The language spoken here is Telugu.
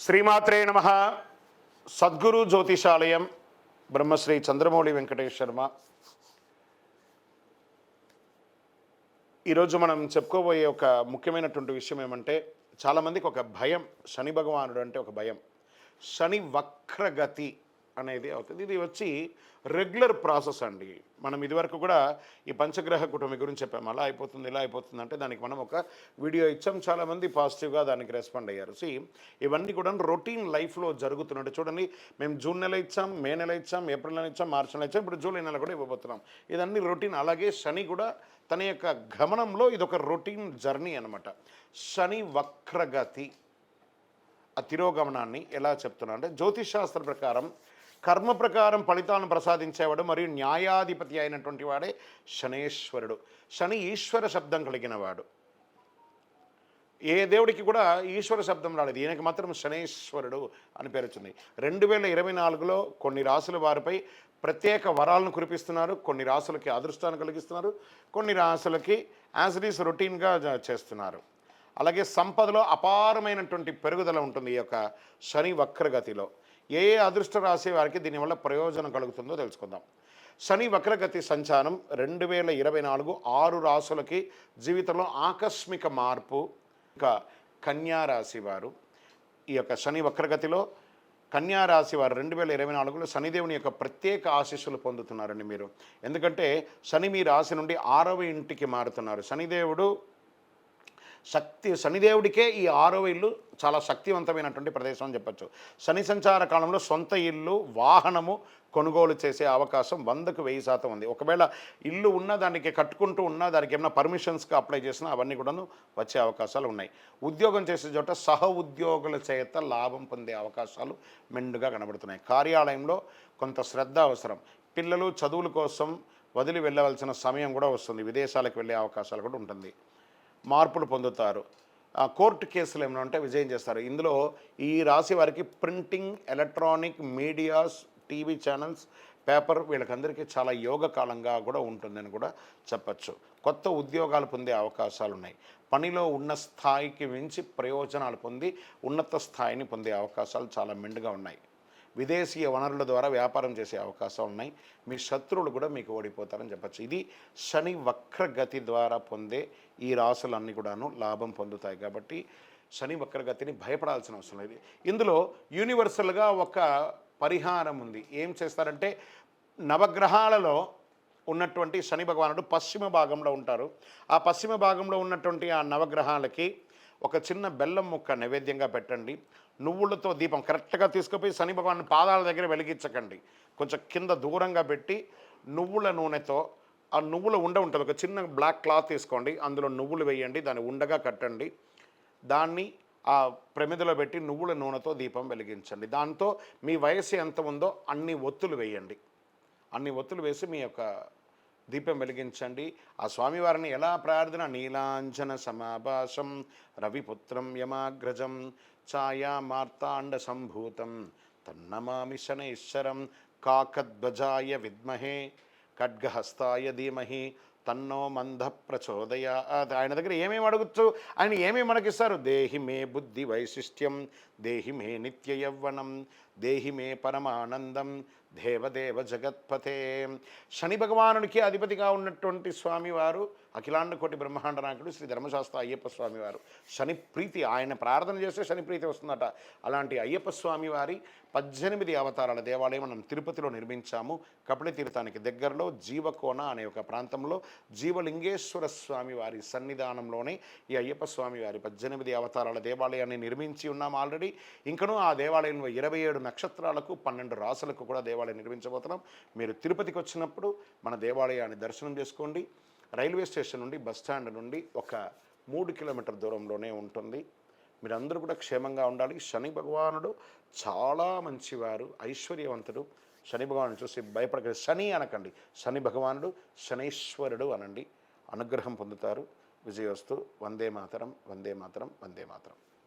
శ్రీమాత్రే నమ. సద్గురు జ్యోతిషాలయం బ్రహ్మశ్రీ చంద్రమౌళి వెంకటేష్ శర్మ. ఈరోజు మనం చెప్పుకోబోయే ఒక ముఖ్యమైనటువంటి విషయం ఏమంటే, చాలామందికి ఒక భయం, శని భగవానుడు అంటే ఒక భయం. శని వక్రగతి అనేది అవుతుంది. ఇది వచ్చి రెగ్యులర్ ప్రాసెస్ అండి. మనం ఇదివరకు కూడా ఈ పంచగ్రహ కుటుంబం గురించి చెప్పాము. అలా అయిపోతుంది, ఇలా అయిపోతుంది అంటే దానికి మనం ఒక వీడియో ఇచ్చాం. చాలామంది పాజిటివ్గా దానికి రెస్పాండ్ అయ్యారు. ఇవన్నీ కూడా రొటీన్ లైఫ్లో జరుగుతున్నట్టు చూడండి. మేము జూన్ నెల ఇచ్చాం, మే నెల ఇచ్చాం, ఏప్రిల్ నెల ఇచ్చాం, మార్చి నెల ఇచ్చాం, ఇప్పుడు జూలై నెల కూడా ఇవ్వబోతున్నాం. ఇదన్నీ రొటీన్. అలాగే శని కూడా తన యొక్క గమనంలో ఇదొక రొటీన్ జర్నీ అనమాట. శని వక్రగతి ఆ తిరోగమనాన్ని ఎలా చెప్తున్నా అంటే, జ్యోతిషాస్త్ర ప్రకారం కర్మ ప్రకారం ఫలితాలను ప్రసాదించేవాడు మరియు న్యాయాధిపతి అయినటువంటి వాడే శనేశ్వరుడు. శని ఈశ్వర శబ్దం కలిగిన వాడు. ఏ దేవుడికి కూడా ఈశ్వర శబ్దం రాలేదు, ఈయనకి మాత్రం శనేశ్వరుడు అని పేరు వచ్చింది. 2024లో కొన్ని రాసుల వారిపై ప్రత్యేక వరాలను కురిపిస్తున్నారు. కొన్ని రాసులకి అదృష్టాన్ని కలిగిస్తున్నారు, కొన్ని రాసులకి యాజ్ ఇట్ ఈస్ రొటీన్గా చేస్తున్నారు. అలాగే సంపదలో అపారమైనటువంటి పెరుగుదల ఉంటుంది ఈ యొక్క శని వక్రగతిలో. ఏ అదృష్ట రాశి వారికి దీనివల్ల ప్రయోజనం కలుగుతుందో తెలుసుకుందాం. శని వక్రగతి సంచారం 2024 6 రాశులకి జీవితంలో ఆకస్మిక మార్పు. ఇంకా కన్యా రాశి వారు ఈ యొక్క శని వక్రగతిలో కన్యారాశి వారు 2024లో శనిదేవుని యొక్క ప్రత్యేక ఆశీస్సులు పొందుతున్నారండి మీరు. ఎందుకంటే శని మీ రాశి నుండి 6వ ఇంటికి మారుతున్నారు. శనిదేవుడికే ఈ 6వ ఇల్లు చాలా శక్తివంతమైనటువంటి ప్రదేశం అని చెప్పచ్చు. శని సంచార కాలంలో సొంత ఇల్లు, వాహనము కొనుగోలు చేసే అవకాశం 100కు 1000% ఉంది. ఒకవేళ ఇల్లు ఉన్న దానికి కట్టుకుంటూ ఉన్నా దానికి ఏమైనా పర్మిషన్స్కి అప్లై చేసినా అవన్నీ కూడాను వచ్చే అవకాశాలు ఉన్నాయి. ఉద్యోగం చేసే చోట సహ ఉద్యోగుల చేత లాభం పొందే అవకాశాలు మెండుగా కనబడుతున్నాయి. కార్యాలయంలో కొంత శ్రద్ధ అవసరం. పిల్లలు చదువుల కోసం వదిలి వెళ్ళవలసిన సమయం కూడా వస్తుంది. విదేశాలకు వెళ్ళే అవకాశాలు కూడా ఉంటుంది. మార్పులు పొందుతారు. కోర్టు కేసులు ఏమైనా ఉంటే విజయం చేస్తారు. ఇందులో ఈ రాశి వారికి printing, electronic medias, TV channels, paper వీళ్ళకందరికీ చాలా యోగ కాలంగా కూడా ఉంటుందని కూడా చెప్పచ్చు. కొత్త ఉద్యోగాలు పొందే అవకాశాలు ఉన్నాయి. పనిలో ఉన్న స్థాయికి మించి ప్రయోజనాలు పొంది ఉన్నత స్థాయిని పొందే అవకాశాలు చాలా మెండుగా ఉన్నాయి. విదేశీయ వనరుల ద్వారా వ్యాపారం చేసే అవకాశాలు ఉన్నాయి. మీ శత్రువులు కూడా మీకు ఓడిపోతారని చెప్పచ్చు. ఇది శని వక్రగతి ద్వారా పొందే ఈ రాశులన్నీ కూడాను లాభం పొందుతాయి. కాబట్టి శని వక్రగతిని భయపడాల్సిన అవసరం లేదు. ఇందులో యూనివర్సల్గా ఒక పరిహారం ఉంది. ఏం చేస్తారంటే, నవగ్రహాలలో ఉన్నటువంటి శని భగవానుడు పశ్చిమ భాగంలో ఉంటారు. ఆ పశ్చిమ భాగంలో ఉన్నటువంటి ఆ నవగ్రహాలకి ఒక చిన్న బెల్లం ముక్క నైవేద్యంగా పెట్టండి. నువ్వులతో దీపం కరెక్ట్గా తీసుకుపోయి శని భగవాన్ పాదాల దగ్గర వెలిగించకండి. కొంచెం కింద దూరంగా పెట్టి నువ్వుల నూనెతో ఆ నువ్వుల ఉంటుంది, ఒక చిన్న బ్లాక్ క్లాత్ తీసుకోండి, అందులో నువ్వులు వేయండి, దాన్ని ఉండగా కట్టండి, దాన్ని ఆ ప్రమిదలో పెట్టి నువ్వుల నూనెతో దీపం వెలిగించండి. దాంతో మీ వయసు ఎంత ఉందో అన్ని ఒత్తులు వేయండి. అన్ని ఒత్తులు వేసి మీ యొక్క దీపం వెలిగించండి. ఆ స్వామివారిని ఎలా ప్రార్థన, నీలాంజన సమాభాసం రవిపుత్రం యమాగ్రజం ఛాయా మార్తాండ సంభూతం తన్నమామి శనైశ్వరం కాకద్వజాయ విద్మహే ఖడ్గహస్తాయ ధీమహి తన్నో మంద ప్రచోదయాత్. ఆయన దగ్గర ఏమేమి అడగచ్చు, ఆయన ఏమేమి మనకిస్తారు? దేహి మే బుద్ధి వైశిష్ట్యం, దేహి మే నిత్య యవ్వనం, దేహి మే పరమానందం, దేవదేవ జగత్పతే. శని భగవానుడికి అధిపతిగా ఉన్నటువంటి స్వామివారు అఖిలాండ కోటి బ్రహ్మాండ నాయకుడు శ్రీ ధర్మశాస్త్ర అయ్యప్ప స్వామివారు. శని ప్రీతి, ఆయన ప్రార్థన చేస్తే శని ప్రీతి వస్తుందట. అలాంటి అయ్యప్ప స్వామివారి 18 అవతారాల దేవాలయం మనం తిరుపతిలో నిర్మించాము. కపిల తీర్థానికి దగ్గరలో జీవకోన అనే ఒక ప్రాంతంలో జీవలింగేశ్వర స్వామి వారి సన్నిధానంలోనే ఈ అయ్యప్ప స్వామి వారి 18 అవతారాల దేవాలయాన్ని నిర్మించి ఉన్నాం ఆల్రెడీ. ఇంకనూ ఆ దేవాలయంలో 27 నక్షత్రాలకు 12 రాసులకు కూడా దేవాలయం నిర్మించబోతున్నాం. మీరు తిరుపతికి వచ్చినప్పుడు మన దేవాలయాన్ని దర్శనం చేసుకోండి. రైల్వే స్టేషన్ నుండి, బస్టాండ్ నుండి ఒక 3 కిలోమీటర్ దూరంలోనే ఉంటుంది. మీరందరూ కూడా క్షేమంగా ఉండాలి. శని భగవానుడు చాలా మంచివారు, ఐశ్వర్యవంతుడు. శని భగవాను చూసి భయపడకండి. శని అనకండి, శని భగవానుడు శనైశ్వరుడు అనండి. అనుగ్రహం పొందుతారు. విజయోస్తు. వందే మాతరం, వందే మాతరం, వందే మాతరం.